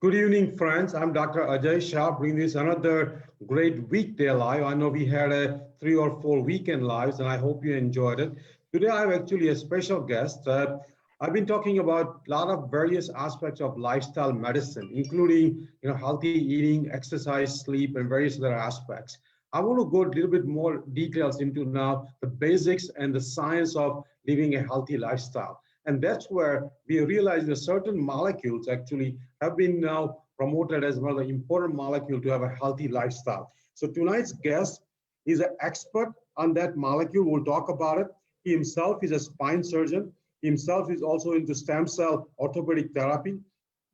Good evening, friends. I'm Dr. Aajay Shah, bringing this another great weekday live. I know we had a 3 or 4 weekend lives, and I hope you enjoyed it. Today, I have actually a special guest. I've been talking about a lot of various aspects of lifestyle medicine, including healthy eating, exercise, sleep, and various other aspects. I want to go a little bit more details into now the basics and the science of living a healthy lifestyle. And that's where we realize that certain molecules actually have been now promoted as one of the important molecule to have a healthy lifestyle. So tonight's guest is an expert on that molecule. We'll talk about it. He himself is a spine surgeon. He himself is also into stem cell orthopedic therapy.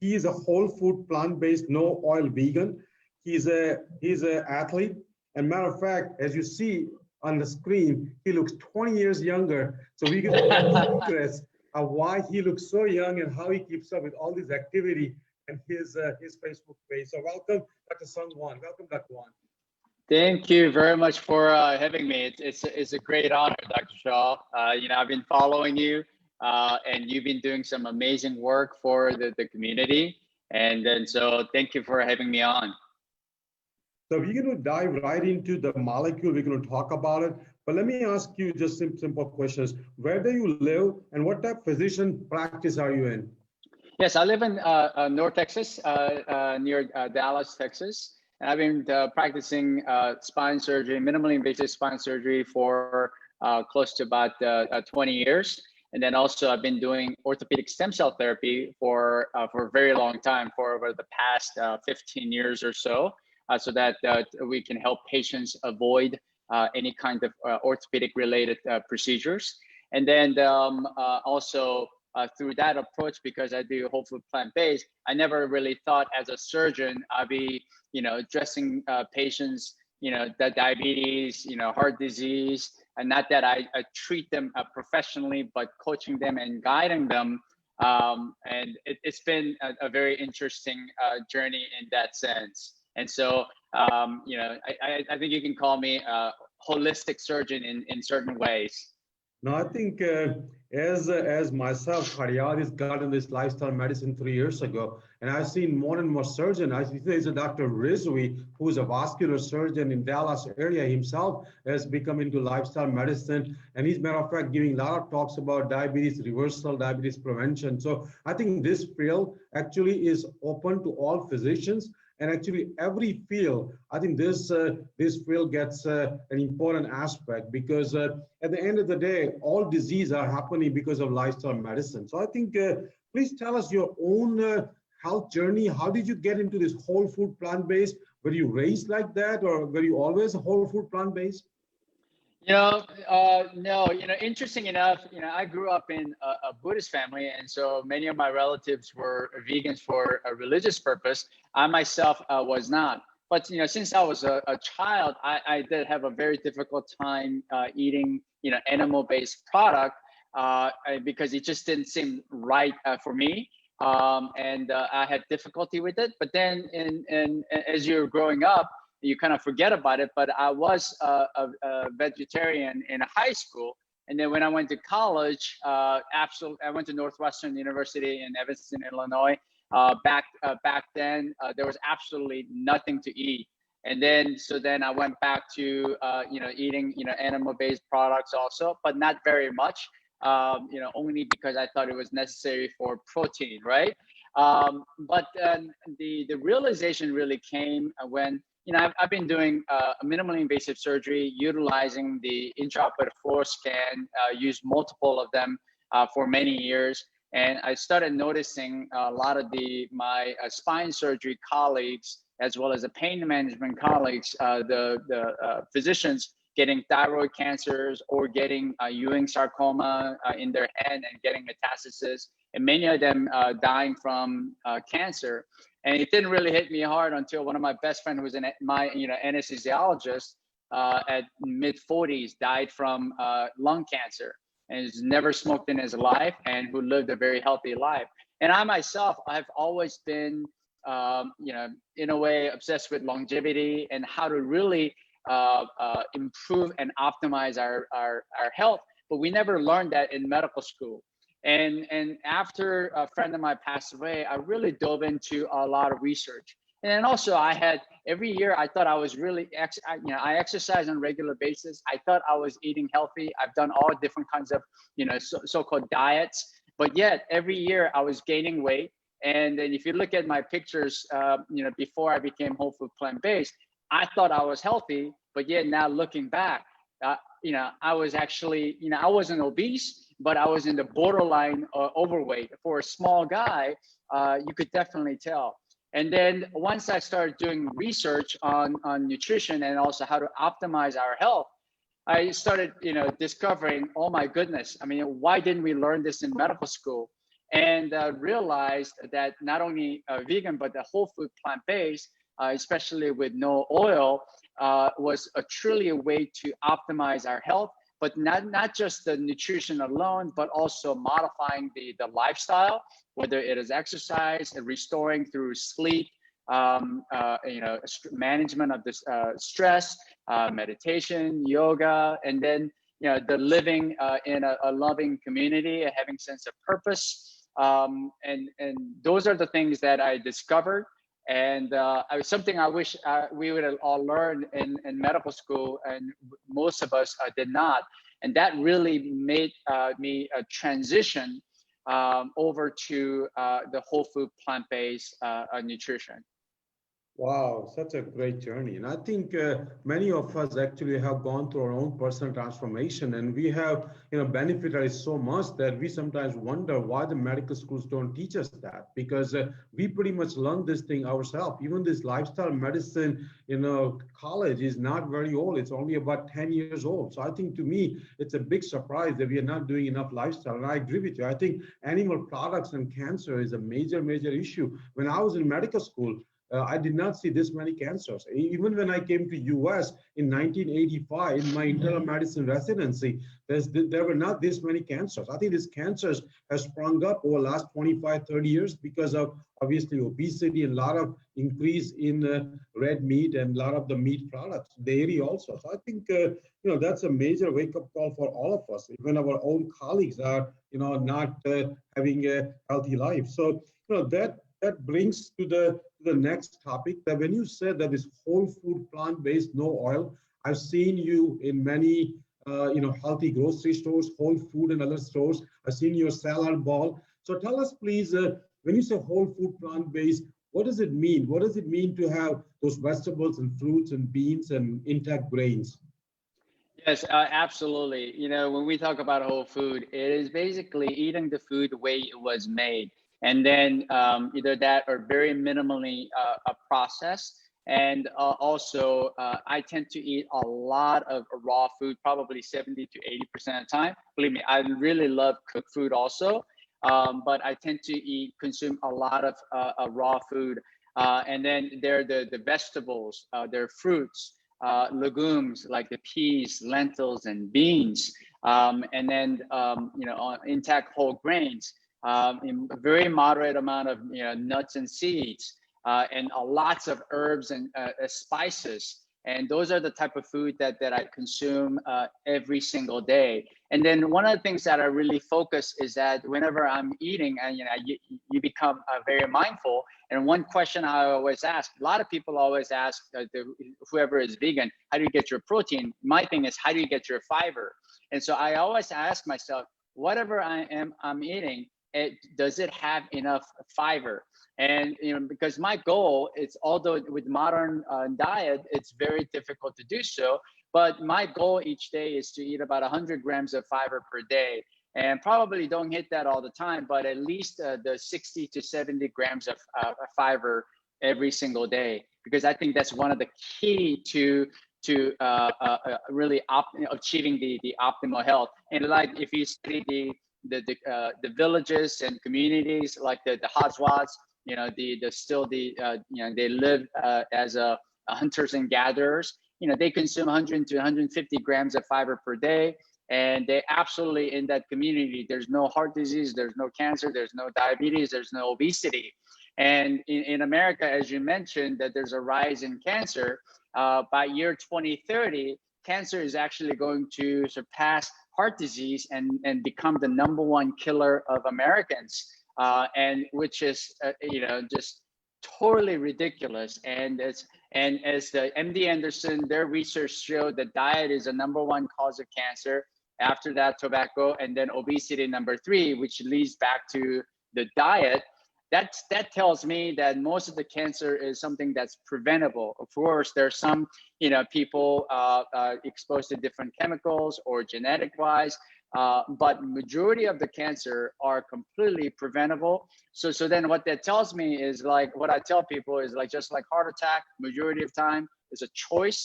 He is a whole food, plant-based, no oil vegan. He's a athlete. And matter of fact, as you see on the screen, he looks 20 years younger. So we get the secrets of why he looks so young and how he keeps up with all this activity and his Facebook page. So welcome, Dr. Sungwan. Welcome, Dr. Wan. Thank you very much for having me. It's a great honor, Dr. Shaw. I've been following you, and you've been doing some amazing work for the community. And then so thank you for having me on. So we're going to dive right into the molecule. We're going to talk about it. But let me ask you just simple questions. Where do you live and what type of physician practice are you in? Yes, I live in North Texas, near Dallas, Texas. And I've been practicing spine surgery, minimally invasive spine surgery for close to about 20 years. And then also I've been doing orthopedic stem cell therapy for a very long time, for over the past 15 years or so, so that we can help patients avoid any kind of orthopedic related procedures. And then also through that approach, because I do whole food plant-based, I never really thought as a surgeon I'd be, addressing patients, that diabetes, heart disease, and not that I treat them professionally, but coaching them and guiding them. And it's been a very interesting journey in that sense. And so, I think you can call me a holistic surgeon in certain ways. No, I think as myself, Haryad has gotten this lifestyle medicine 3 years ago, and I've seen more and more surgeons. I see there's a Dr. Rizvi, who's a vascular surgeon in Dallas area himself, has become into lifestyle medicine, and he's matter of fact giving a lot of talks about diabetes reversal, diabetes prevention. So I think this field actually is open to all physicians. And actually, every field, I think this field gets an important aspect because at the end of the day, all diseases are happening because of lifestyle medicine. So I think, please tell us your own health journey. How did you get into this whole food plant-based? Were you raised like that, or were you always whole food plant-based? No, interesting enough, I grew up in a Buddhist family, and so many of my relatives were vegans for a religious purpose. I myself was not. But, since I was a child, I did have a very difficult time eating, animal-based product because it just didn't seem right for me. And I had difficulty with it. But then as you're growing up, you kind of forget about it. But I was a vegetarian in high school. And then when I went to college, I went to Northwestern University in Evanston, Illinois. Back then, there was absolutely nothing to eat. And then, I went back to, eating, animal-based products also, but not very much, only because I thought it was necessary for protein, right? But the realization really came when, I've been doing minimally invasive surgery, utilizing the intraoperative fluoroscan, used multiple of them for many years. And I started noticing a lot of my spine surgery colleagues, as well as the pain management colleagues, the physicians getting thyroid cancers or getting Ewing sarcoma in their head and getting metastasis, and many of them dying from cancer. And it didn't really hit me hard until one of my best friends, who was my anesthesiologist at mid-40s, died from lung cancer, and has never smoked in his life, and who lived a very healthy life. And I myself, I've always been, in a way, obsessed with longevity and how to really improve and optimize our health. But we never learned that in medical school. And after a friend of mine passed away, I really dove into a lot of research. And then also I had every year I thought I was really I exercise on a regular basis. I thought I was eating healthy. I've done all different kinds of so-called diets, but yet every year I was gaining weight. And then if you look at my pictures, before I became whole food plant-based, I thought I was healthy, but yet now looking back, I was actually, I wasn't obese, but I was in the borderline overweight. For a small guy, you could definitely tell. And then once I started doing research on nutrition and also how to optimize our health, I started, discovering, oh my goodness, I mean, why didn't we learn this in medical school? And realized that not only vegan, but the whole food plant-based, especially with no oil, was truly a way to optimize our health, but not just the nutrition alone, but also modifying the lifestyle, whether it is exercise and restoring through sleep, management of this stress, meditation, yoga, and then the living in a loving community, having sense of purpose, and those are the things that I discovered. And something I wish we would have all learned in medical school, and most of us did not. And that really made me transition over to the whole food plant-based nutrition. Wow, such a great journey. And I think many of us actually have gone through our own personal transformation, and we have, benefited so much that we sometimes wonder why the medical schools don't teach us that, because we pretty much learned this thing ourselves. Even this lifestyle medicine, college is not very old. It's only about 10 years old. So I think to me, it's a big surprise that we are not doing enough lifestyle. And I agree with you. I think animal products and cancer is a major, major issue. When I was in medical school, I did not see this many cancers. Even when I came to US in 1985, in my internal medicine residency, there were not this many cancers. I think these cancers have sprung up over the last 25, 30 years because of obviously obesity and a lot of increase in red meat and a lot of the meat products, dairy also. So I think, that's a major wake-up call for all of us. Even our own colleagues are, not having a healthy life. So, that brings to the next topic, that when you said that is whole food, plant-based, no oil, I've seen you in many healthy grocery stores, Whole Food and other stores. I've seen your salad ball. So tell us, please, when you say whole food, plant-based, what does it mean? What does it mean to have those vegetables and fruits and beans and intact grains? Yes, absolutely. When we talk about whole food, it is basically eating the food the way it was made. And then either that or very minimally processed. And also, I tend to eat a lot of raw food, probably 70 to 80% of the time. Believe me, I really love cooked food also. But I tend to consume a lot of raw food. And then there are the vegetables, there are fruits, legumes like the peas, lentils, and beans. And then, intact whole grains. In a very moderate amount of nuts and seeds, and lots of herbs and spices. And those are the type of food that I consume every single day. And then one of the things that I really focus is that whenever I'm eating, and you become very mindful. And one question I always ask, a lot of people always ask whoever is vegan, how do you get your protein? My thing is, how do you get your fiber? And so I always ask myself, whatever I'm eating, does it have enough fiber? And because my goal is, although with modern diet, it's very difficult to do so, but my goal each day is to eat about 100 grams of fiber per day. And probably don't hit that all the time, but at least the 60 to 70 grams of fiber every single day, because I think that's one of the key to really achieving the optimal health. And like if you study the villages and communities like the Hazwas, they live as hunters and gatherers. They consume 100 to 150 grams of fiber per day, and they absolutely, in that community, there's no heart disease, there's no cancer, there's no diabetes, there's no obesity. And in America, as you mentioned, that there's a rise in cancer. By year 2030, cancer is actually going to surpass heart disease and become the #1 killer of Americans, and which is just totally ridiculous. And as the MD Anderson, their research showed that diet is the #1 cause of cancer. After that, tobacco, and then obesity #3, which leads back to the diet. That tells me that most of the cancer is something that's preventable. Of course, there's some people exposed to different chemicals or genetic wise, but majority of the cancer are completely preventable. So then what that tells me is, like, what I tell people is, like, just like heart attack, majority of time is a choice.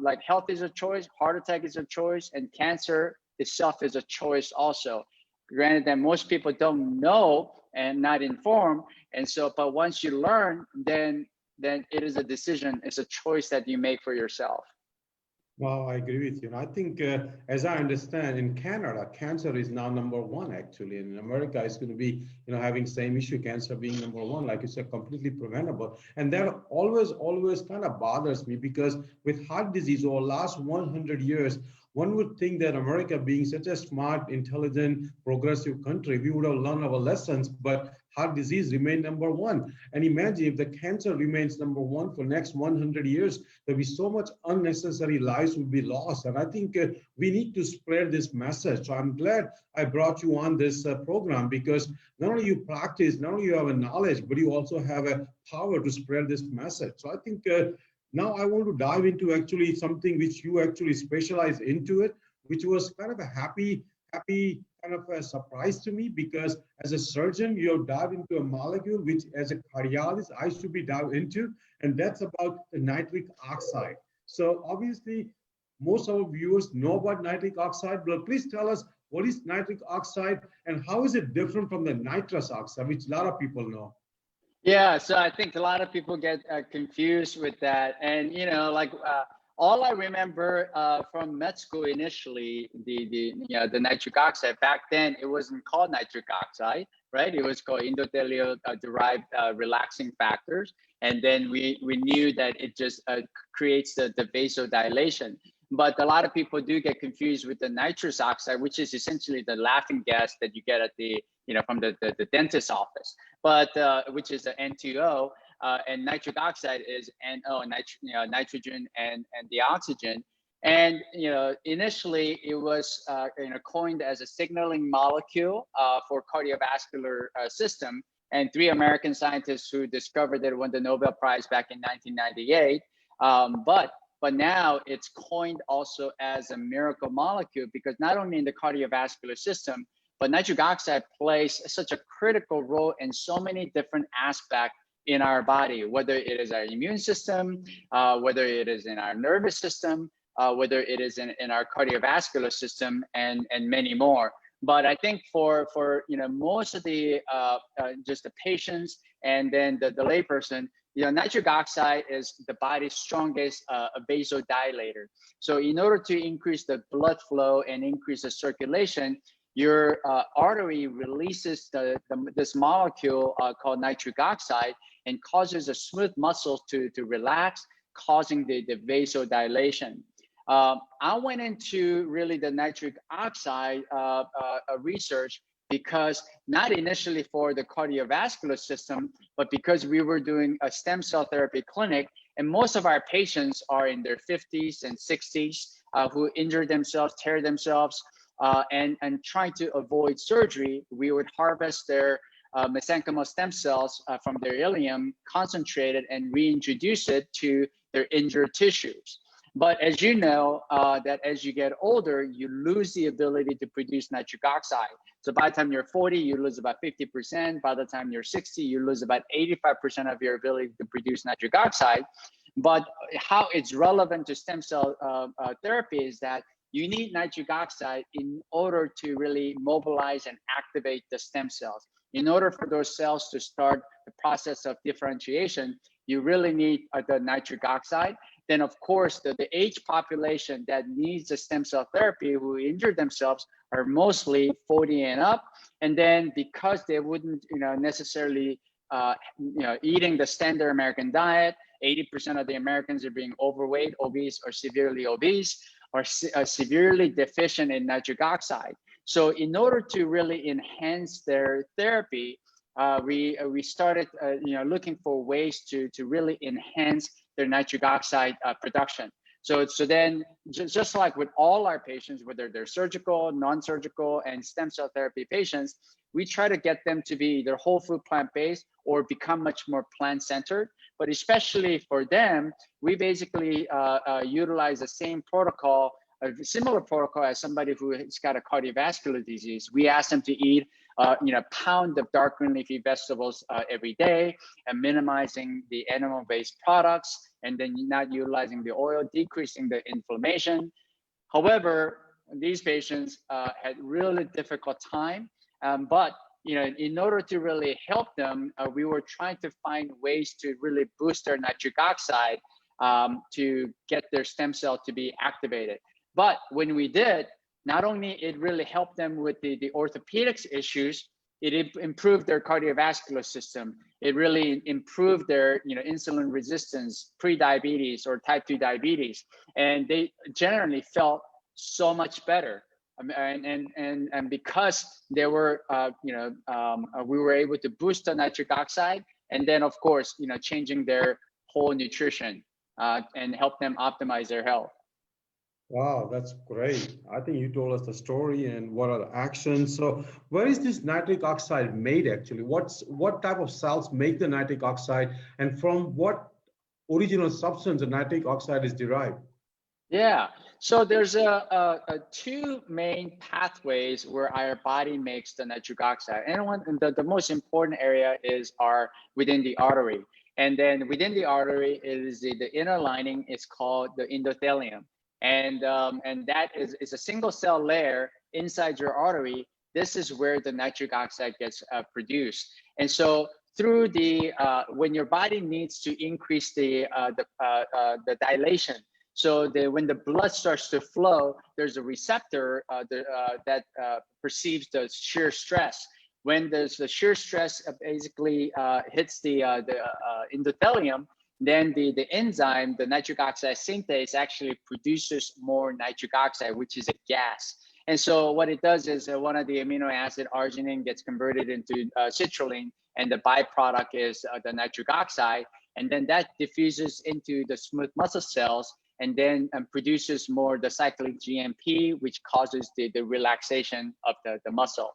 Like health is a choice, heart attack is a choice, and cancer itself is a choice also. Granted that most people don't know and not informed, and so, but once you learn, then it is a decision, it's a choice that you make for yourself. Well, I agree with you. And I think, as I understand, in Canada, cancer is now #1 actually. And in America, it's going to be, having same issue, cancer being #1, like you said, completely preventable. And that always kind of bothers me, because with heart disease over the last 100 years, one would think that America, being such a smart, intelligent, progressive country, we would have learned our lessons, but heart disease remained #1. And imagine if the cancer remains #1 for next 100 years, there'll be so much unnecessary lives will be lost. And I think we need to spread this message. So I'm glad I brought you on this program, because not only you practice, not only you have a knowledge, but you also have a power to spread this message. So I think now I want to dive into actually something which you actually specialize into it, which was kind of a happy kind of a surprise to me, because as a surgeon, you dive into a molecule which as a cardiologist, I should be dive into, and that's about the nitric oxide. So obviously, most of our viewers know about nitric oxide, but please tell us, what is nitric oxide and how is it different from the nitrous oxide, which a lot of people know? Yeah, so I think a lot of people get confused with that. And, all I remember from med school initially, the nitric oxide, back then it wasn't called nitric oxide, right? It was called endothelial derived relaxing factors. And then we knew that it just creates the vasodilation. But a lot of people do get confused with the nitrous oxide, which is essentially the laughing gas that you get at from the dentist's office, but which is the N2O, and nitric oxide is NO, nitrogen and the oxygen. And initially it was coined as a signaling molecule for cardiovascular system. And 3 American scientists who discovered it won the Nobel Prize back in 1998. But now it's coined also as a miracle molecule, because not only in the cardiovascular system, but nitric oxide plays such a critical role in so many different aspects in our body, whether it is our immune system, whether it is in our nervous system, whether it is in our cardiovascular system, and many more. But I think for most of the just the patients and then the layperson, nitric oxide is the body's strongest vasodilator. So in order to increase the blood flow and increase the circulation, your artery releases this molecule called nitric oxide and causes a smooth muscle to relax, causing the vasodilation. I went into really the nitric oxide research because not initially for the cardiovascular system, but because we were doing a stem cell therapy clinic, and most of our patients are in their 50s and 60s who injure themselves, tear themselves, and trying to avoid surgery. We would harvest their mesenchymal stem cells from their ileum, concentrate it, and reintroduce it to their injured tissues. But as you know, that as you get older, you lose the ability to produce nitric oxide. So by the time you're 40, you lose about 50%. By the time you're 60, you lose about 85% of your ability to produce nitric oxide. But how it's relevant to stem cell therapy is that you need nitric oxide in order to really mobilize and activate the stem cells. In order for those cells to start the process of differentiation, you really need the nitric oxide. Then of course, the age population that needs the stem cell therapy who injure themselves are mostly 40 and up. And then because they wouldn't necessarily eating the standard American diet, 80% of the Americans are being overweight, obese, or severely obese, or severely deficient in nitric oxide. So in order to really enhance their therapy, we started looking for ways to really enhance their nitric oxide production. So then, just like with all our patients, whether they're surgical, non-surgical, and stem cell therapy patients, we try to get them to be either whole food plant-based or become much more plant-centered. But especially for them, we basically utilize the same protocol, a similar protocol as somebody who has got a cardiovascular disease. We ask them to eat a pound of dark green leafy vegetables every day, and minimizing the animal-based products, and then not utilizing the oil, decreasing the inflammation. However, these patients had really difficult time, but in order to really help them, we were trying to find ways to really boost their nitric oxide to get their stem cell to be activated. But when we did, not only it really helped them with the orthopedics issues, it improved their cardiovascular system. It really improved their insulin resistance, pre-diabetes or type 2 diabetes, and they generally felt so much better. And because they were, we were able to boost the nitric oxide, and then of course, changing their whole nutrition and help them optimize their health. Wow, that's great. I think you told us the story and what are the actions. So where is this nitric oxide made actually? What type of cells make the nitric oxide, and from what original substance the nitric oxide is derived? Yeah, so there's two main pathways where our body makes the nitric oxide. And the most important area is within the artery. And then within the artery is the inner lining is called the endothelium. And that is a single cell layer inside your artery. This is where the nitric oxide gets produced. And so through when your body needs to increase the dilation, so when the blood starts to flow, there's a receptor that perceives the shear stress. When the shear stress basically hits the endothelium, then the enzyme, the nitric oxide synthase, actually produces more nitric oxide, which is a gas. And so what it does is one of the amino acid, arginine, gets converted into citrulline, and the byproduct is the nitric oxide. And then that diffuses into the smooth muscle cells, and then produces more the cyclic GMP, which causes the relaxation of the muscle.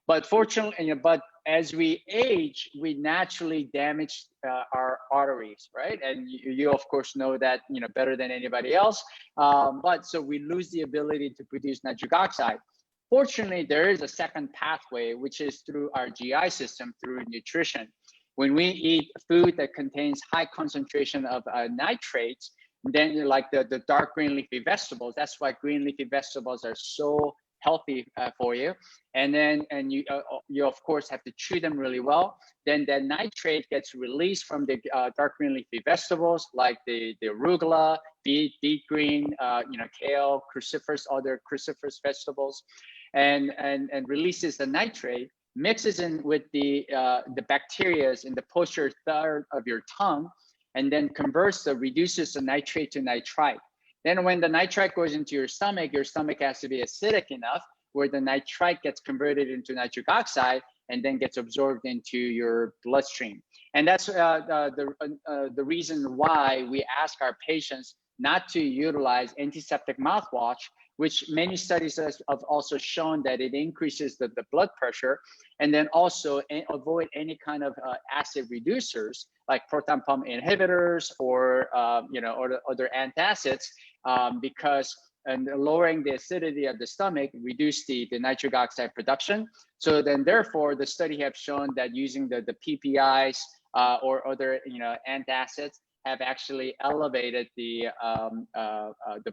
But fortunately, but as we age, we naturally damage our arteries, right? And you of course know that better than anybody else. But so we lose the ability to produce nitric oxide. Fortunately, there is a second pathway, which is through our GI system, through nutrition. When we eat food that contains high concentration of nitrates, then like the dark green leafy vegetables, that's why green leafy vegetables are so healthy for you. And you of course have to chew them really well. Then that nitrate gets released from the dark green leafy vegetables, like the arugula, beet green, kale, cruciferous, other cruciferous vegetables, and releases the nitrate, mixes in with the bacteria in the posterior third of your tongue, and then reduces the nitrate to nitrite. Then when the nitrite goes into your stomach has to be acidic enough where the nitrite gets converted into nitric oxide and then gets absorbed into your bloodstream. And that's the reason why we ask our patients not to utilize antiseptic mouthwash, which many studies have also shown that it increases the blood pressure, and then also avoid any kind of acid reducers like proton pump inhibitors or or other antacids, because lowering the acidity of the stomach reduce the nitric oxide production. So then therefore the study have shown that using the PPIs or other antacids have actually elevated the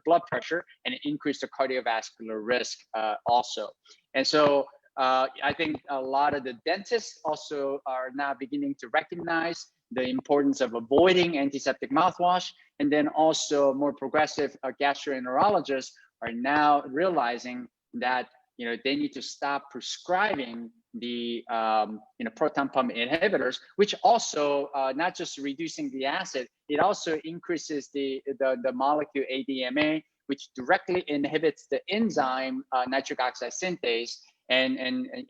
blood pressure and increased the cardiovascular risk also. And so I think a lot of the dentists also are now beginning to recognize the importance of avoiding antiseptic mouthwash, and then also more progressive gastroenterologists are now realizing that they need to stop prescribing the proton pump inhibitors, which also not just reducing the acid, it also increases the molecule ADMA, which directly inhibits the enzyme nitric oxide synthase and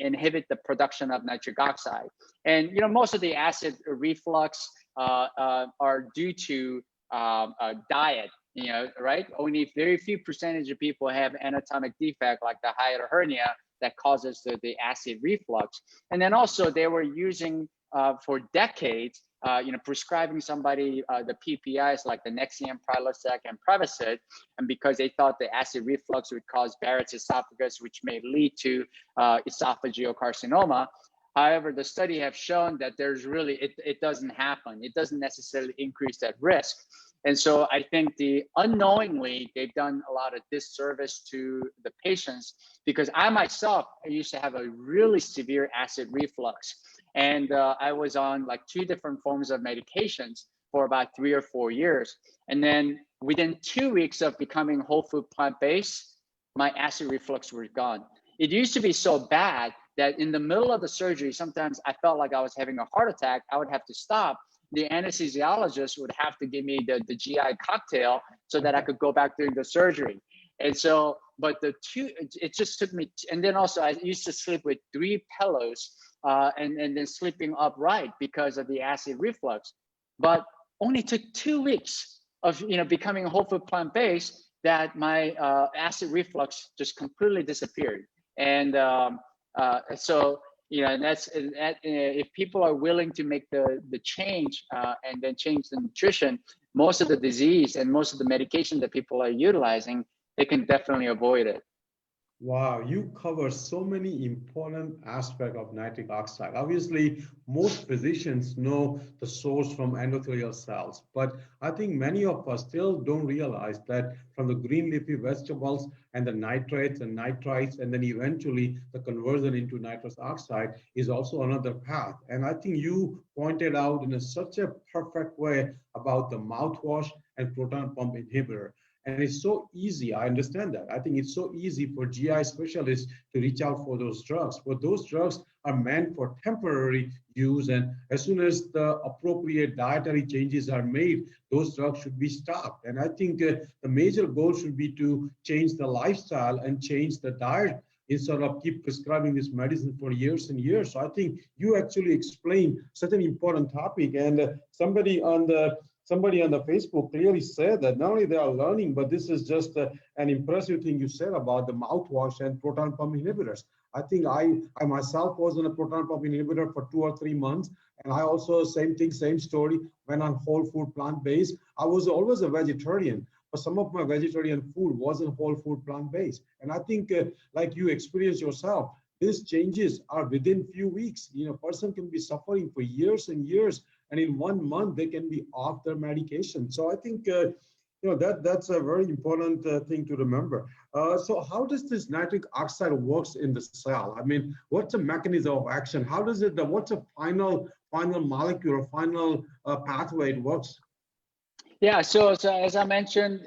inhibit the production of nitric oxide. And most of the acid reflux are due to diet. Right? Only very few percentage of people have anatomic defect like the hiatal hernia that causes the acid reflux. And then also they were using for decades, prescribing somebody the PPIs like the Nexium, Prilosec, and Prevacid, and because they thought the acid reflux would cause Barrett's esophagus, which may lead to esophageal carcinoma. However, the study have shown that there's really, it doesn't happen. It doesn't necessarily increase that risk. And so I think unknowingly, they've done a lot of disservice to the patients, because I myself, I used to have a really severe acid reflux. And I was on like 2 different forms of medications for about 3 or 4 years. And then within 2 weeks of becoming whole food plant-based, my acid reflux was gone. It used to be so bad that in the middle of the surgery, sometimes I felt like I was having a heart attack. I would have to stop. The anesthesiologist would have to give me the GI cocktail so that I could go back during the surgery. And so, but it just took me, and then also I used to sleep with 3 pillows and then sleeping upright because of the acid reflux. But only took 2 weeks of becoming whole food plant-based that my acid reflux just completely disappeared. And so, and if people are willing to make the change and then change the nutrition, most of the disease and most of the medication that people are utilizing, they can definitely avoid it. Wow, you cover so many important aspects of nitric oxide. Obviously, most physicians know the source from endothelial cells, but I think many of us still don't realize that from the green leafy vegetables and the nitrates and nitrites, and then eventually the conversion into nitrous oxide is also another path. And I think you pointed out in such a perfect way about the mouthwash and proton pump inhibitor. And it's so easy, I understand that. I think it's so easy for GI specialists to reach out for those drugs. But those drugs are meant for temporary use. And as soon as the appropriate dietary changes are made, those drugs should be stopped. And I think the major goal should be to change the lifestyle and change the diet instead of keep prescribing this medicine for years and years. So I think you actually explained such an important topic. And somebody on the Facebook clearly said that not only they are learning, but this is just an impressive thing you said about the mouthwash and proton pump inhibitors. I think I myself was on a proton pump inhibitor for 2 or 3 months. And I also, same thing, same story, went on whole food plant-based. I was always a vegetarian, but some of my vegetarian food wasn't whole food plant-based. And I think like you experienced yourself, these changes are within few weeks. Person can be suffering for years and years, and in 1 month they can be off their medication. So I think that's a very important thing to remember. So how does this nitric oxide works in the cell? I mean, what's the mechanism of action? How does it? What's a final molecule or final pathway it works? Yeah, so as I mentioned,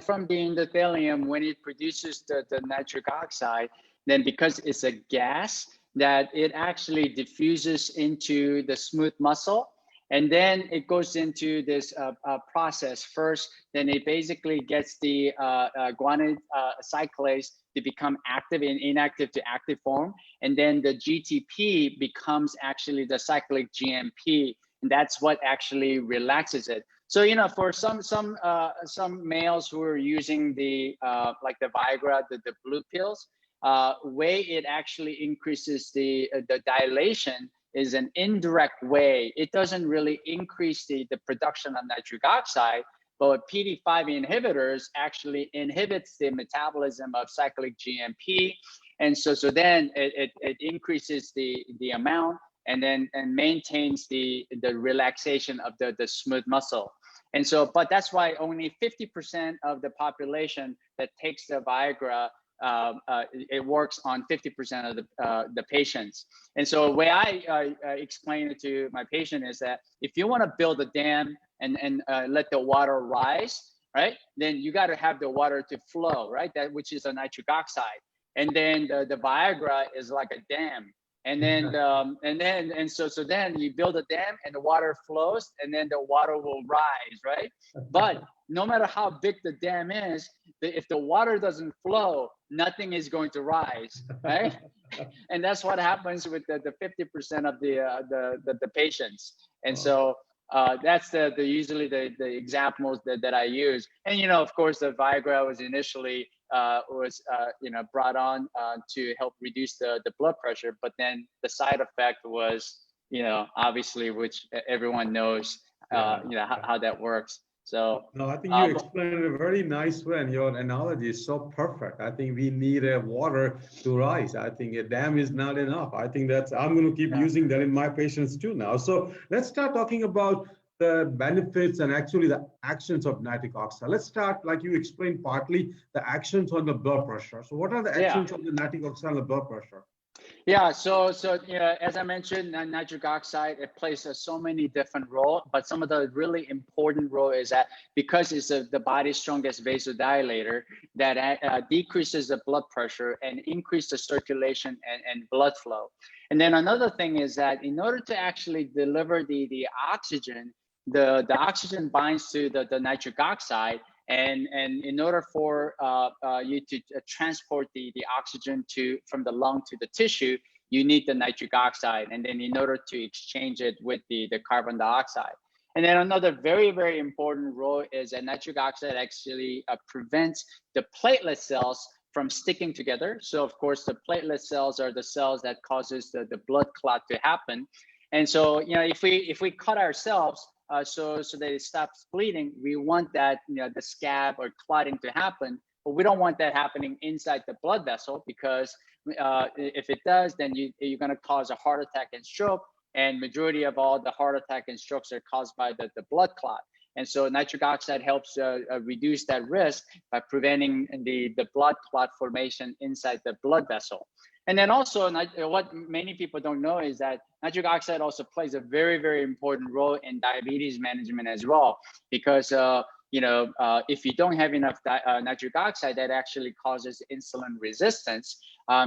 from the endothelium, when it produces the nitric oxide, then because it's a gas, that it actually diffuses into the smooth muscle. And then it goes into this process first. Then it basically gets the guanide cyclase to become active in inactive to active form. And then the GTP becomes actually the cyclic GMP. And that's what actually relaxes it. So, for some males who are using the like the Viagra, the blue pills, way it actually increases the dilation is an indirect way. It doesn't really increase the production of nitric oxide, but PD-5 inhibitors actually inhibits the metabolism of cyclic GMP. And so then it increases the amount and maintains the relaxation of the smooth muscle. And so, but that's why only 50% of the population that takes the Viagra, it works on 50% of the patients. And so the way I explain it to my patient is that if you want to build a dam and let the water rise, right, then you got to have the water to flow, right, that which is a nitric oxide. and then the Viagra is like a dam. And then you build a dam and the water flows and then the water will rise, right? But no matter how big the dam is, if the water doesn't flow, nothing is going to rise, right? And that's what happens with the 50% of the patients. And so that's the usually the examples that I use. And of course, the Viagra was initially brought on to help reduce the blood pressure, but then the side effect was obviously, which everyone knows how that works. So no, I think you explained it in a very nice way, and your analogy is so perfect. I think we need water to rise. I think a dam is not enough. I think I'm going to keep using that in my patients too now. So let's start talking about the benefits and actually the actions of nitric oxide. Let's start, like you explained partly, the actions on the blood pressure. So what are the actions of the nitric oxide on the blood pressure? Yeah, so as I mentioned, nitric oxide, it plays so many different roles, but some of the really important role is that because it's the body's strongest vasodilator, that decreases the blood pressure and increases the circulation and blood flow. And then another thing is that in order to actually deliver the oxygen, the oxygen binds to the nitric oxide. And in order for you to transport the oxygen from the lung to the tissue, you need the nitric oxide. And then in order to exchange it with the carbon dioxide. And then another very, very important role is that nitric oxide actually prevents the platelet cells from sticking together. So of course, the platelet cells are the cells that causes the blood clot to happen. And so, if we cut ourselves, so that it stops bleeding, we want that the scab or clotting to happen, but we don't want that happening inside the blood vessel, because if it does, then you're going to cause a heart attack and stroke, and majority of all the heart attack and strokes are caused by the blood clot. And so nitric oxide helps reduce that risk by preventing the blood clot formation inside the blood vessel. And then also, what many people don't know is that nitric oxide also plays a very, very important role in diabetes management as well, because if you don't have enough nitric oxide, that actually causes insulin resistance,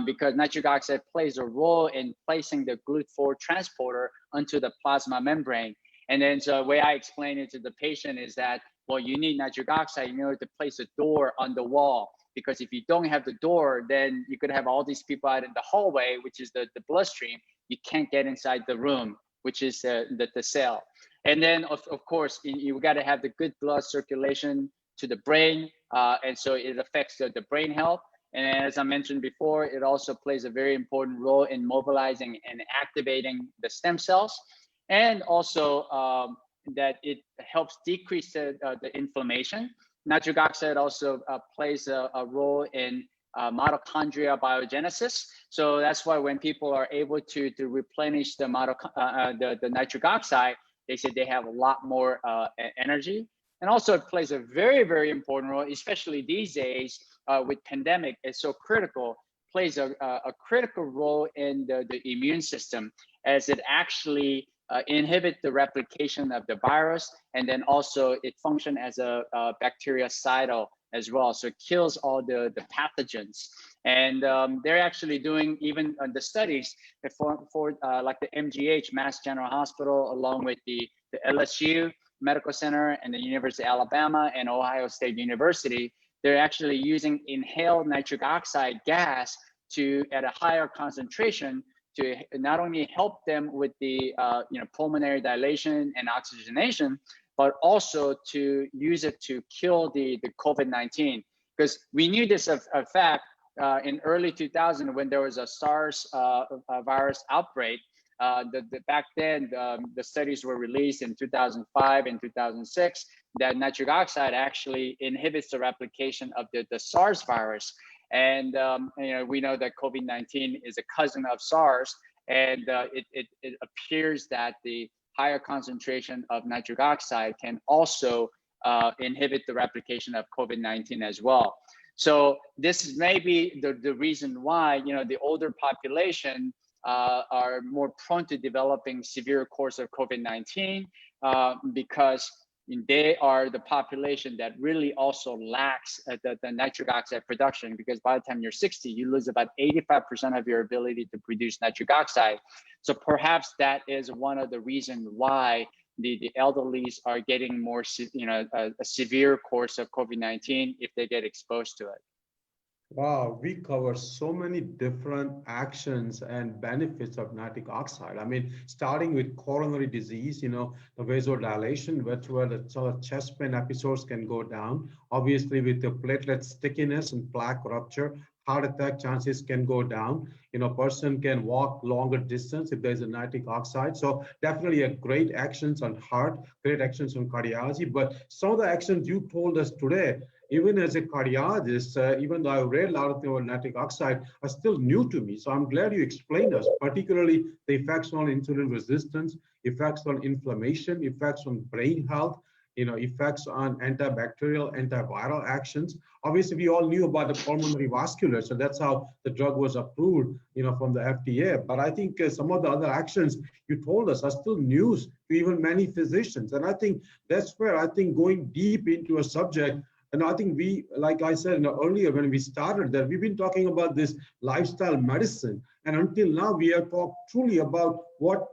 because nitric oxide plays a role in placing the GLUT4 transporter onto the plasma membrane. And then so the way I explain it to the patient is that, well, you need nitric oxide in order to place a door on the wall. Because if you don't have the door, then you could have all these people out in the hallway, which is the bloodstream. You can't get inside the room, which is the cell. And then, of course, you got to have the good blood circulation to the brain. And so it affects the brain health. And as I mentioned before, it also plays a very important role in mobilizing and activating the stem cells. And also that it helps decrease the inflammation. Nitric oxide also plays a role in mitochondria biogenesis. So that's why when people are able to replenish the nitric oxide, they say they have a lot more energy. And also it plays a very, very important role, especially these days with pandemic. It's so critical, plays a critical role in the immune system, as it actually inhibit the replication of the virus, and then also it functions as a bactericidal as well. So it kills all the pathogens. And they're actually doing even the studies for like the MGH, Mass General Hospital, along with the LSU Medical Center and the University of Alabama and Ohio State University. They're actually using inhaled nitric oxide gas at a higher concentration to not only help them with the pulmonary dilation and oxygenation, but also to use it to kill the COVID-19. Because we knew this of fact in early 2000 when there was a SARS virus outbreak. Back then, the studies were released in 2005 and 2006 that nitric oxide actually inhibits the replication of the SARS virus. And we know that COVID-19 is a cousin of SARS, and it appears that the higher concentration of nitric oxide can also inhibit the replication of COVID-19 as well. So this may be the reason why the older population are more prone to developing severe course of COVID-19 because they are the population that really also lacks the nitric oxide production, because by the time you're 60, you lose about 85% of your ability to produce nitric oxide. So perhaps that is one of the reasons why the elderlies are getting more, a severe course of COVID-19 if they get exposed to it. Wow, we cover so many different actions and benefits of nitric oxide. I mean, starting with coronary disease, the vasodilation, where the sort of chest pain episodes can go down. Obviously, with the platelet stickiness and plaque rupture, heart attack chances can go down. Person can walk longer distance if there's a nitric oxide. So definitely a great actions on heart, great actions on cardiology. But some of the actions you told us today, even as a cardiologist, even though I read a lot of things about nitric oxide, are still new to me. So I'm glad you explained us, particularly the effects on insulin resistance, effects on inflammation, effects on brain health, effects on antibacterial, antiviral actions. Obviously, we all knew about the pulmonary vascular, so that's how the drug was approved, from the FDA. But I think some of the other actions you told us are still news to even many physicians. And I think that's where I think going deep into a subject. And I think we, like I said earlier when we started, that we've been talking about this lifestyle medicine. And until now, we have talked truly about what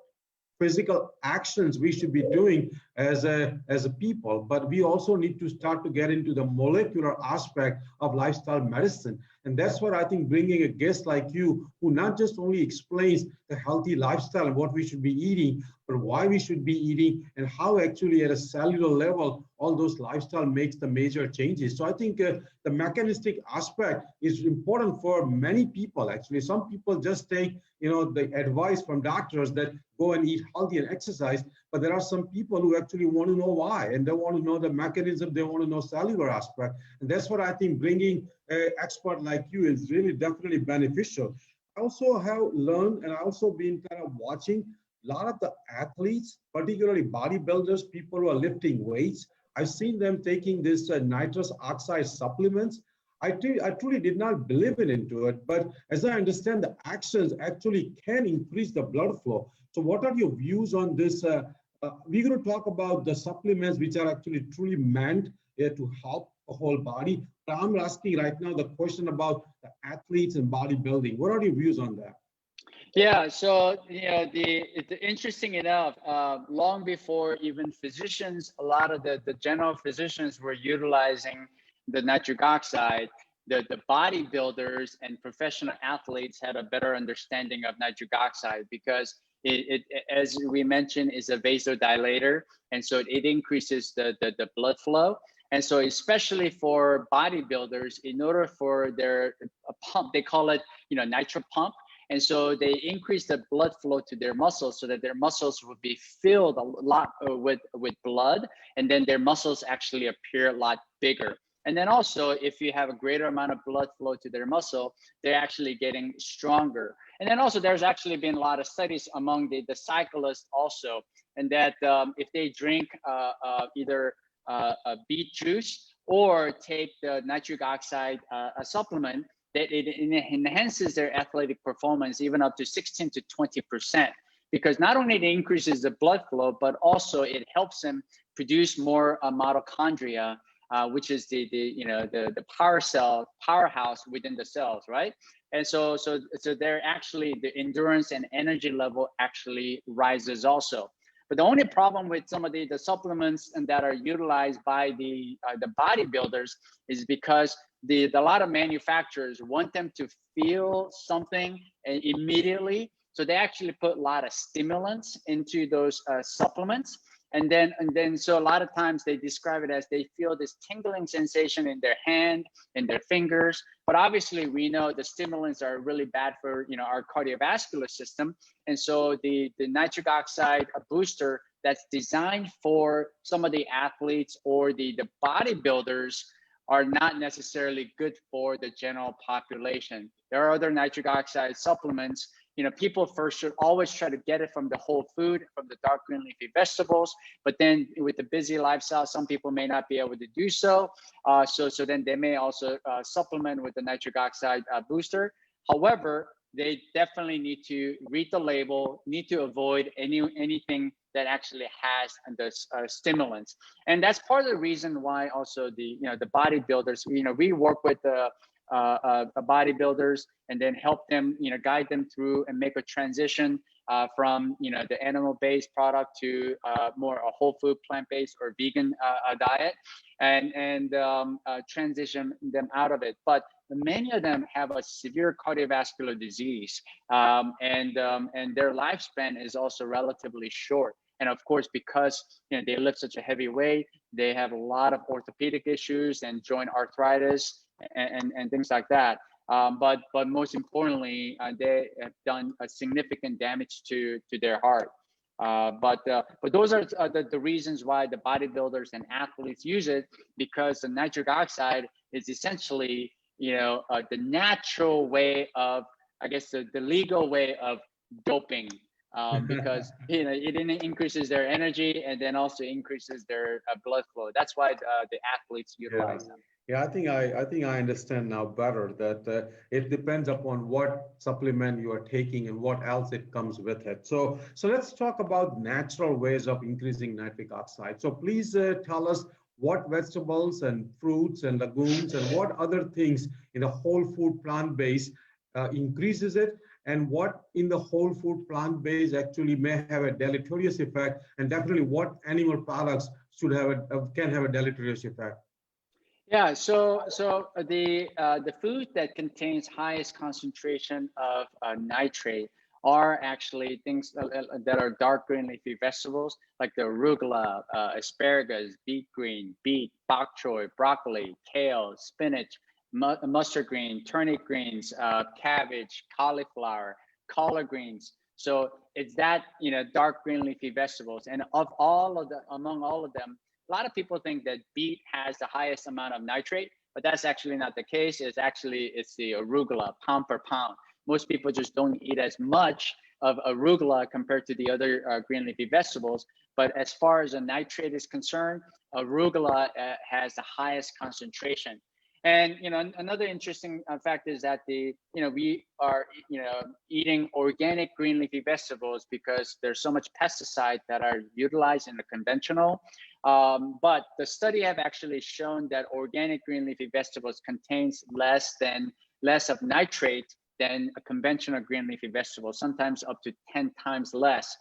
physical actions we should be doing as a people, but we also need to start to get into the molecular aspect of lifestyle medicine. And that's what I think bringing a guest like you, who not just only explains the healthy lifestyle and what we should be eating, but why we should be eating and how actually at a cellular level, all those lifestyle makes the major changes. So I think the mechanistic aspect is important for many people. Actually, some people just take, the advice from doctors that go and eat healthy and exercise, but there are some people who actually want to know why, and they want to know the mechanism, they want to know cellular aspect. And that's what I think bringing an expert like you is really definitely beneficial. I also have learned, and I also been kind of watching a lot of the athletes, particularly bodybuilders, people who are lifting weights. I've seen them taking this nitrous oxide supplements. I truly did not believe into it, but as I understand, the actions actually can increase the blood flow. So what are your views on this? We're going to talk about the supplements which are actually truly meant to help the whole body. But I'm asking right now the question about the athletes and bodybuilding. What are your views on that? Yeah, so interesting enough, long before even physicians, a lot of the general physicians were utilizing the nitric oxide. The bodybuilders and professional athletes had a better understanding of nitric oxide because it as we mentioned, is a vasodilator, and so it increases the blood flow. And so especially for bodybuilders, in order for their pump, they call it nitro pump. And so they increase the blood flow to their muscles so that their muscles would be filled a lot with blood, and then their muscles actually appear a lot bigger. And then also, if you have a greater amount of blood flow to their muscle, they're actually getting stronger. And then also, there's actually been a lot of studies among the cyclists also, and that if they drink either beet juice or take the nitric oxide supplement, that it enhances their athletic performance even up to 16 to 20%, because not only it increases the blood flow, but also it helps them produce more mitochondria, which is the powerhouse within the cells, right? And so they're actually, the endurance and energy level actually rises also. But the only problem with some of the supplements and that are utilized by the bodybuilders is because a lot of manufacturers want them to feel something immediately. So they actually put a lot of stimulants into those supplements. And then so a lot of times they describe it as they feel this tingling sensation in their hand and their fingers. But obviously we know the stimulants are really bad for our cardiovascular system. And so the nitric oxide booster that's designed for some of the athletes or the bodybuilders are not necessarily good for the general population. There are other nitric oxide supplements. People first should always try to get it from the whole food, from the dark green leafy vegetables. But then with the busy lifestyle, some people may not be able to do so. So then they may also supplement with the nitric oxide booster. However, they definitely need to read the label, need to avoid anything that actually has the stimulants. And that's part of the reason why also the bodybuilders, we work with the bodybuilders and then help them, guide them through and make a transition from the animal-based product to more a whole food, plant-based or vegan diet, and transition them out of it. But many of them have a severe cardiovascular disease, and their lifespan is also relatively short. And of course, because they lift such a heavy weight, they have a lot of orthopedic issues and joint arthritis and things like that. But most importantly, they have done a significant damage to their heart. But those are the reasons why the bodybuilders and athletes use it, because the nitric oxide is essentially the natural way of, I guess, the legal way of doping. Because it increases their energy and then also increases their blood flow. That's why the athletes utilize them. Yeah, I think I understand now better that it depends upon what supplement you are taking and what else it comes with it. So let's talk about natural ways of increasing nitric oxide. So please tell us what vegetables and fruits and legumes and what other things in a whole food plant-based increases it, and what in the whole food plant-based actually may have a deleterious effect, and definitely what animal products should have can have a deleterious effect. Yeah, so the food that contains highest concentration of nitrate are actually things that are dark green leafy vegetables, like the arugula, asparagus, beet, bok choy, broccoli, kale, spinach, mustard green, turnip greens, cabbage, cauliflower, collard greens. So it's that dark green leafy vegetables, and among all of them, a lot of people think that beet has the highest amount of nitrate, but that's actually not the case. It's the arugula, pound per pound. Most people just don't eat as much of arugula compared to the other green leafy vegetables. But as far as the nitrate is concerned, arugula has the highest concentration. And another interesting fact is that we are eating organic green leafy vegetables because there's so much pesticide that are utilized in the conventional. But the study have actually shown that organic green leafy vegetables contains less of nitrate than a conventional green leafy vegetable, sometimes up to 10 times less.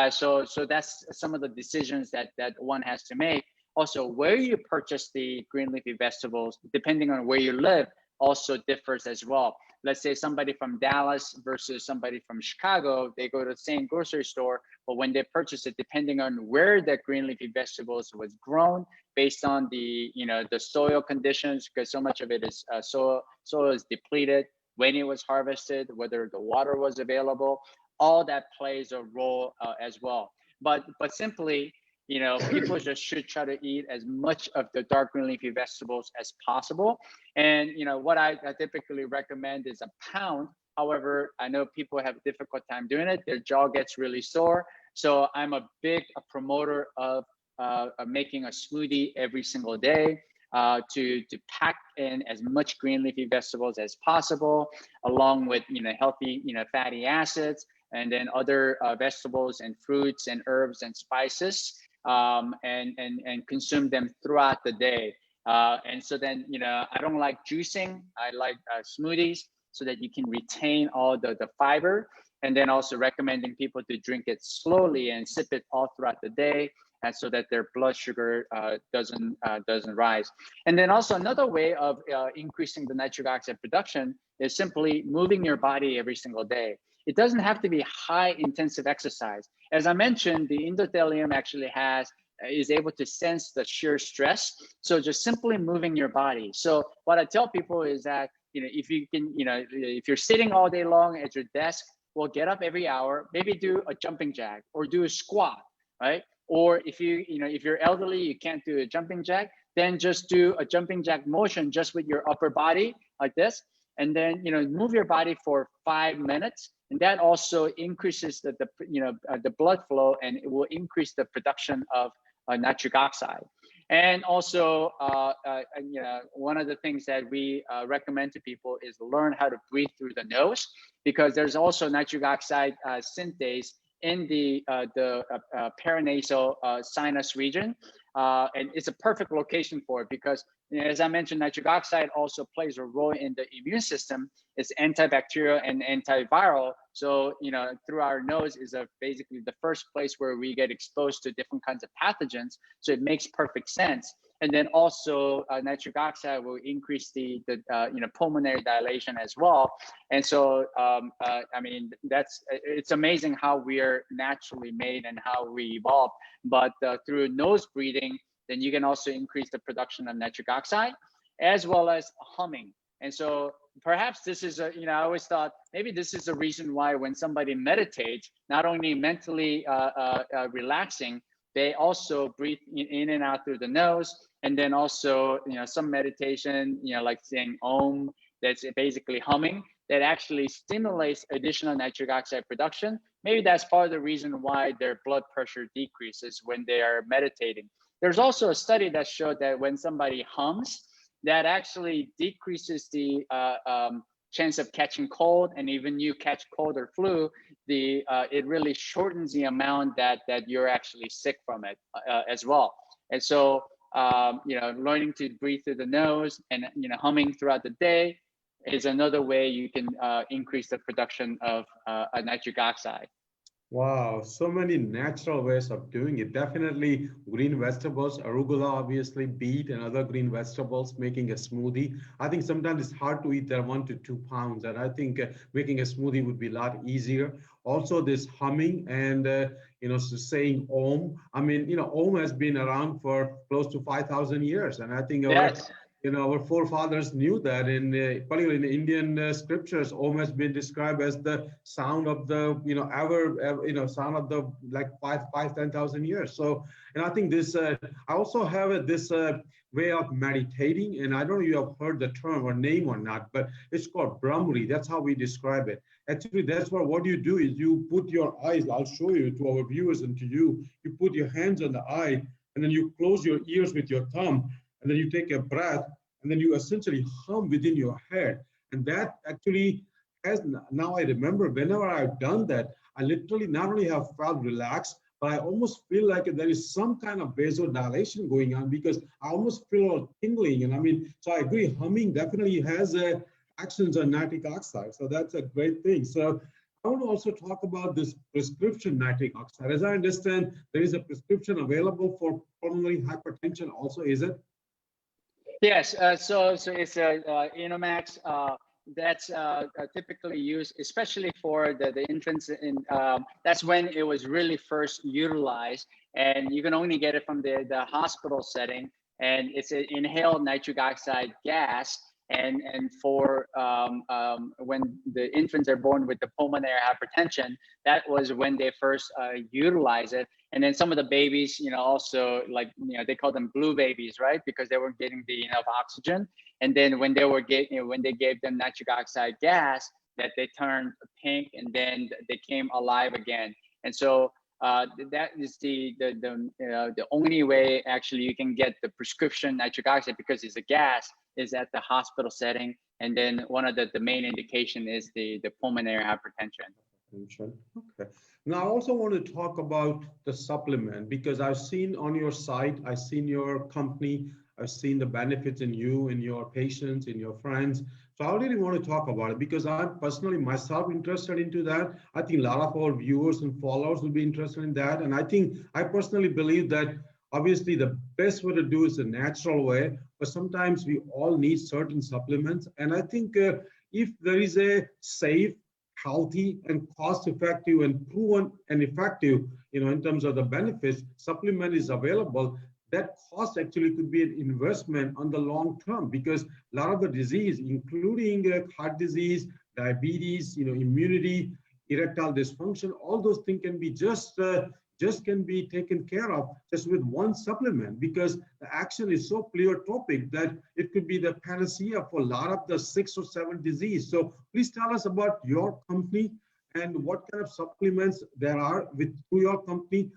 So that's some of the decisions that one has to make. Also, where you purchase the green leafy vegetables, depending on where you live, also differs as well. Let's say somebody from Dallas versus somebody from Chicago, they go to the same grocery store, but when they purchase it, depending on where the green leafy vegetables was grown, based on the soil conditions, because so much of it is soil is depleted, when it was harvested, whether the water was available, all that plays a role as well. But simply, people just should try to eat as much of the dark green leafy vegetables as possible. And what I typically recommend is a pound. However, I know people have a difficult time doing it. Their jaw gets really sore. So I'm a big promoter of making a smoothie every single day to pack in as much green leafy vegetables as possible, along with healthy fatty acids, and then other vegetables and fruits and herbs and spices. And consume them throughout the day. And so then, I don't like juicing. I like smoothies so that you can retain all the fiber. And then also recommending people to drink it slowly and sip it all throughout the day, and so that their blood sugar doesn't rise. And then also another way of increasing the nitric oxide production is simply moving your body every single day. It doesn't have to be high intensive exercise. As I mentioned, the endothelium actually is able to sense the shear stress. So just simply moving your body. So what I tell people is that, if you can, if you're sitting all day long at your desk, well, get up every hour, maybe do a jumping jack or do a squat, right? Or if if you're elderly, you can't do a jumping jack, then just do a jumping jack motion just with your upper body like this. And then, move your body for 5 minutes. And that also increases the blood flow, and it will increase the production of nitric oxide. And also, one of the things that we recommend to people is learn how to breathe through the nose, because there's also nitric oxide synthase in the paranasal sinus region, and it's a perfect location for it because, as I mentioned, nitric oxide also plays a role in the immune system. It's antibacterial and antiviral. So, through our nose is basically the first place where we get exposed to different kinds of pathogens. So it makes perfect sense. And then also nitric oxide will increase the pulmonary dilation as well. And so, I mean, it's amazing how we are naturally made and how we evolved. But through nose breathing, then you can also increase the production of nitric oxide as well as humming. And so perhaps this is I always thought maybe this is the reason why when somebody meditates, not only mentally relaxing, they also breathe in and out through the nose. And then also, some meditation, like saying Om, that's basically humming, that actually stimulates additional nitric oxide production. Maybe that's part of the reason why their blood pressure decreases when they are meditating. There's also a study that showed that when somebody hums, that actually decreases the chance of catching cold, and even you catch cold or flu, it really shortens the amount that you're actually sick from it as well. And so, learning to breathe through the nose and humming throughout the day is another way you can increase the production of nitric oxide. Wow, so many natural ways of doing it. Definitely green vegetables, arugula, obviously, beet and other green vegetables, making a smoothie. I think sometimes it's hard to eat that 1 to 2 pounds, and I think making a smoothie would be a lot easier. Also, this humming and saying Om. I mean, Om has been around for close to 5,000 years, and I think Yes. our forefathers knew that, particularly in the Indian scriptures, Om has been described as the sound of the, sound of the like 10,000 years. So, and I think this, I also have this way of meditating, and I don't know if you have heard the term or name or not, but it's called Brahmari. That's how we describe it. Actually, that's what you do is you put your eyes, I'll show you to our viewers and to you put your hands on the eye, and then you close your ears with your thumb, and then you take a breath, and then you essentially hum within your head. And that actually now I remember whenever I've done that, I literally not only have felt relaxed, but I almost feel like there is some kind of vasodilation going on because I almost feel a tingling. And I mean, so I agree, humming definitely has actions on nitric oxide. So that's a great thing. So I want to also talk about this prescription nitric oxide. As I understand, there is a prescription available for pulmonary hypertension also, is it? Yes, so it's Inomax. That's typically used, especially for the infants. That's when it was really first utilized, and you can only get it from the hospital setting. And it's an inhaled nitric oxide gas. And for when the infants are born with the pulmonary hypertension, that was when they first utilize it. And then some of the babies, also they call them blue babies, right? Because they weren't getting enough oxygen. And then when they gave them nitric oxide gas, that they turned pink and then they came alive again. And so that is the only way actually you can get the prescription nitric oxide, because it's a gas, is at the hospital setting. And then one of the main indication is the pulmonary hypertension. Okay. Now, I also want to talk about the supplement, because I've seen on your site, I've seen your company, I've seen the benefits in you, in your patients, in your friends. So I really want to talk about it because I'm personally myself interested into that. I think a lot of our viewers and followers will be interested in that. And I personally believe that obviously the best way to do is a natural way, but sometimes we all need certain supplements. And I think if there is a safe, healthy and cost-effective and proven and effective, in terms of the benefits, supplement is available, that cost actually could be an investment on the long term, because a lot of the disease, including heart disease, diabetes, immunity, erectile dysfunction, all those things can be just can be taken care of just with one supplement, because the action is so pleiotropic that it could be the panacea for a lot of the 6 or 7 disease. So please tell us about your company and what kind of supplements there are through your company.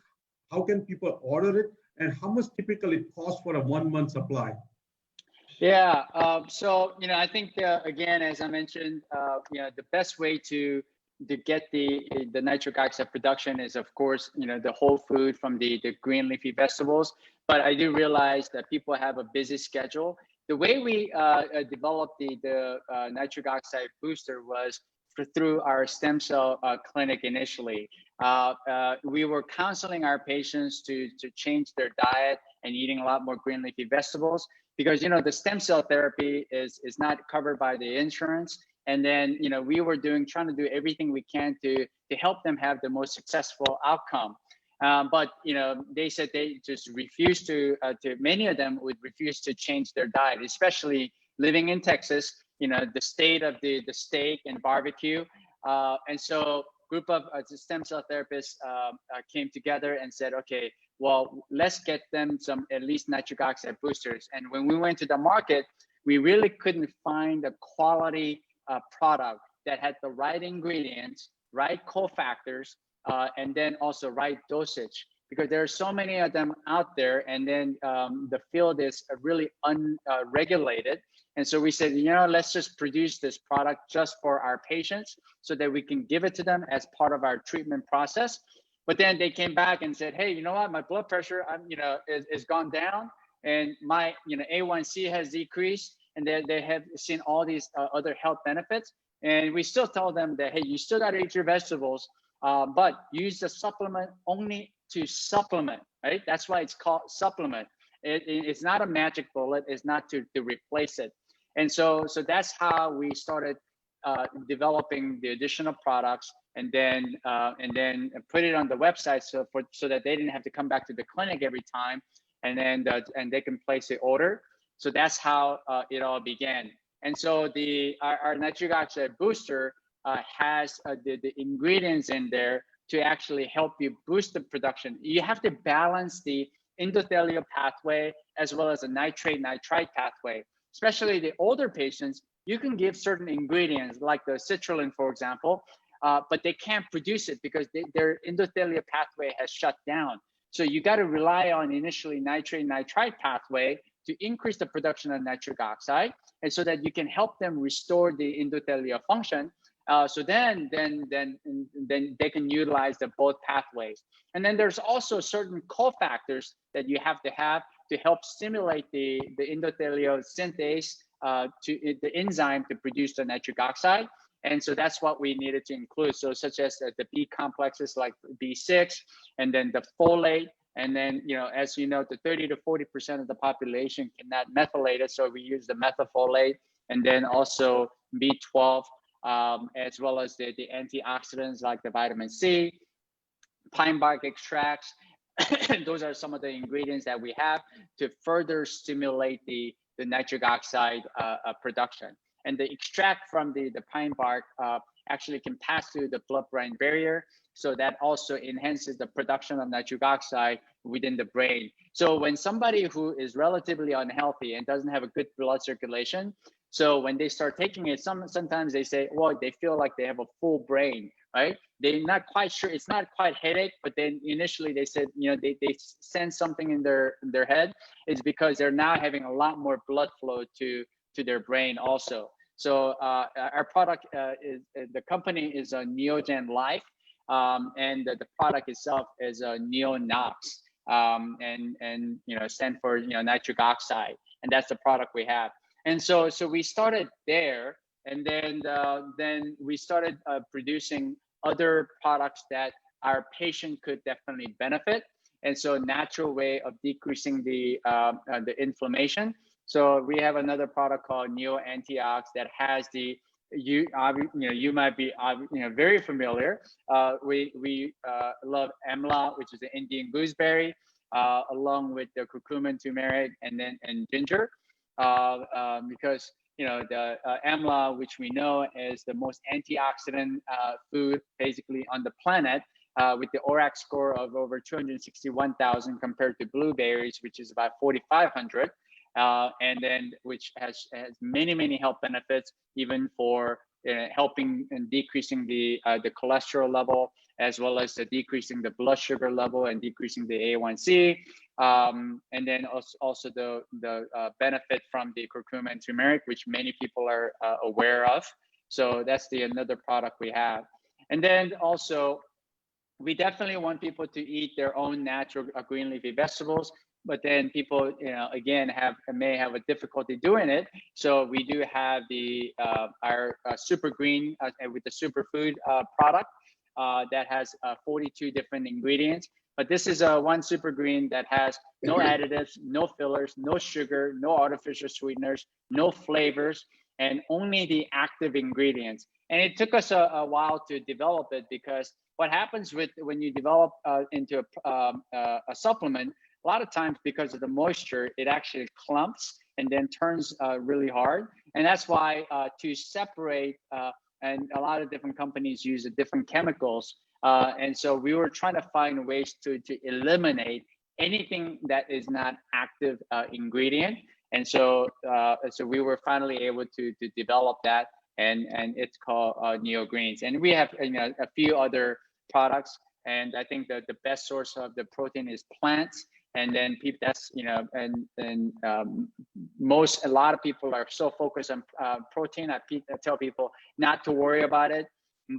How can people order it, and how much typically it costs for a 1-month supply? Yeah, so I think again, as I mentioned, the best way to to get the nitric oxide production is, of course, the whole food from the green leafy vegetables. But I do realize that people have a busy schedule. The way we developed the nitric oxide booster was through our stem cell clinic initially. We were counseling our patients to change their diet and eating a lot more green leafy vegetables, because the stem cell therapy is not covered by the insurance. And then we were trying to do everything we can to help them have the most successful outcome. But they said they just refused to many of them would refuse to change their diet, especially living in Texas, the state of the steak and barbecue. And so group of stem cell therapists came together and said, okay, well, let's get them some at least nitric oxide boosters. And when we went to the market, we really couldn't find a quality product that had the right ingredients, right cofactors, and then also right dosage, because there are so many of them out there, and then the field is really unregulated. And so we said, let's just produce this product just for our patients so that we can give it to them as part of our treatment process. But then they came back and said, hey, you know what, my blood pressure is gone down, and my A1C has decreased, and they have seen all these other health benefits. And we still tell them that, hey, you still got to eat your vegetables, but use the supplement only to supplement, right? That's why it's called supplement. It's not a magic bullet. It's not to replace it. And so that's how we started developing the additional products, and then put it on the website so that they didn't have to come back to the clinic every time, and then they can place the order. So that's how it all began. And so our nitric oxide booster has the ingredients in there to actually help you boost the production. You have to balance the endothelial pathway as well as the nitrate-nitrite pathway. Especially the older patients, you can give certain ingredients like the citrulline, for example, but they can't produce it because their endothelial pathway has shut down. So you got to rely on initially nitrate-nitrite pathway to increase the production of nitric oxide, and so that you can help them restore the endothelial function. So then they can utilize the both pathways. And then there's also certain cofactors that you have to help stimulate the endothelial synthase to the enzyme to produce the nitric oxide. And so that's what we needed to include. So such as the B complexes like B6, and then the folate. And then, as you know, the 30 to 40% of the population cannot methylate it. So we use the methylfolate, and then also B12, as well as the antioxidants like the vitamin C, pine bark extracts. Those are some of the ingredients that we have to further stimulate the nitric oxide production. And the extract from the pine bark actually can pass through the blood-brain barrier. So that also enhances the production of nitric oxide within the brain. So when somebody who is relatively unhealthy and doesn't have a good blood circulation, so when they start taking it, sometimes they say, well, they feel like they have a full brain, right? They're not quite sure. It's not quite headache, but then initially they said, they sense something in their head. It's because they're now having a lot more blood flow to their brain also. So our product the company is a Neogen Life, and the product itself is a Neonox, and stand for nitric oxide, and that's the product we have. And so we started there, and then we started producing other products that our patient could definitely benefit. And so natural way of decreasing the inflammation. So we have another product called Neo Antiox that has you might be very familiar. We love amla, which is the Indian gooseberry, along with the curcumin, turmeric, and ginger, because the amla, which we know is the most antioxidant food basically on the planet, with the ORAC score of over 261,000 compared to blueberries, which is about 4,500. And then which has many health benefits, even for helping and decreasing the cholesterol level, as well as decreasing the blood sugar level and decreasing the A1C, and then also the benefit from the curcumin and turmeric, which many people are aware of. So that's another product we have. And then also, we definitely want people to eat their own natural green leafy vegetables, but then people, again, may have a difficulty doing it. So we do have the our super green with the superfood product that has 42 different ingredients. But this is one super green that has no additives, no fillers, no sugar, no artificial sweeteners, no flavors, and only the active ingredients. And it took us a while to develop it, because what happens when you develop into a supplement, a lot of times because of the moisture, it actually clumps and then turns really hard. And that's why to separate, and a lot of different companies use different chemicals. And so we were trying to find ways to eliminate anything that is not active ingredient. And so we were finally able to develop that, and it's called Neo Greens. And we have a few other products, and I think that the best source of the protein is plants. And then people, that's a lot of people are so focused on protein. I tell people not to worry about it,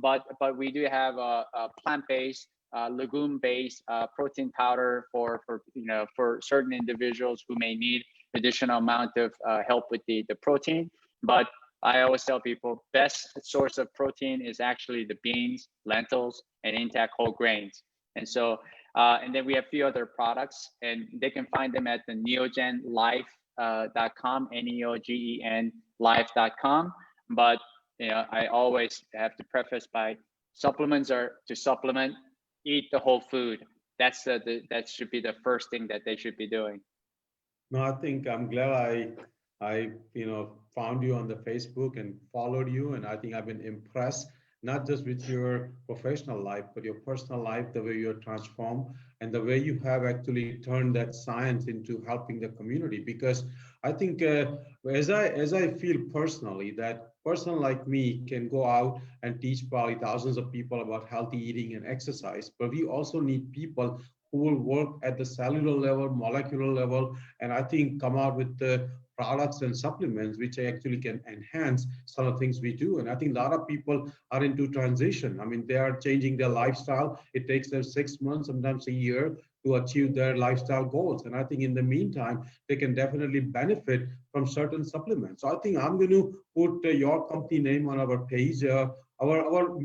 but we do have a plant-based, legume-based protein powder for certain individuals who may need additional amount of help with the protein. But I always tell people best source of protein is actually the beans, lentils, and intact whole grains. And so, and then we have a few other products, and they can find them at the neogenlife.com, NEOGEN life.com. But I always have to preface by supplements are to supplement, eat the whole food. That should be the first thing that they should be doing. No, I think I'm glad I found you on the Facebook and followed you, and I think I've been impressed, not just with your professional life, but your personal life, the way you're transformed, and the way you have actually turned that science into helping the community. Because I think as I feel personally, that person like me can go out and teach probably thousands of people about healthy eating and exercise, but we also need people who will work at the cellular level, molecular level, and I think come out with the products and supplements which actually can enhance some of the things we do. And I think a lot of people are into transition. I mean, they are changing their lifestyle. It takes them 6 months, sometimes a year, to achieve their lifestyle goals. And I think in the meantime, they can definitely benefit from certain supplements. So I think I'm going to put your company name on our page. Our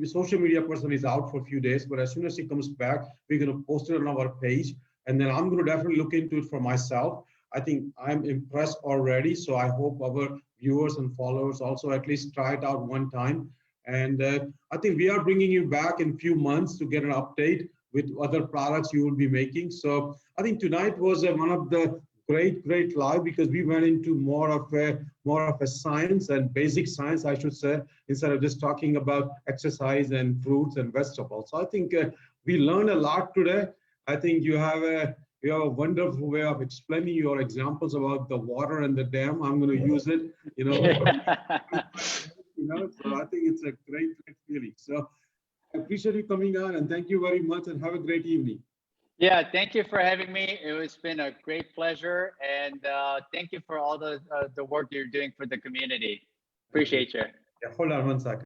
social media person is out for a few days, but as soon as he comes back, we're going to post it on our page. And then I'm going to definitely look into it for myself. I think I'm impressed already. So I hope our viewers and followers also at least try it out one time. And I think we are bringing you back in a few months to get an update with other products you will be making. So I think tonight was one of the great live, because we went into more of a science and basic science, I should say, instead of just talking about exercise and fruits and vegetables. So I think we learned a lot today. I think you have a wonderful way of explaining your examples about the water and the dam. I'm going to use it, So I think it's a great feeling. So I appreciate you coming on, and thank you very much, and have a great evening. Yeah, thank you for having me. It's been a great pleasure, and thank you for all the work you're doing for the community. Appreciate you. Yeah, hold on one second.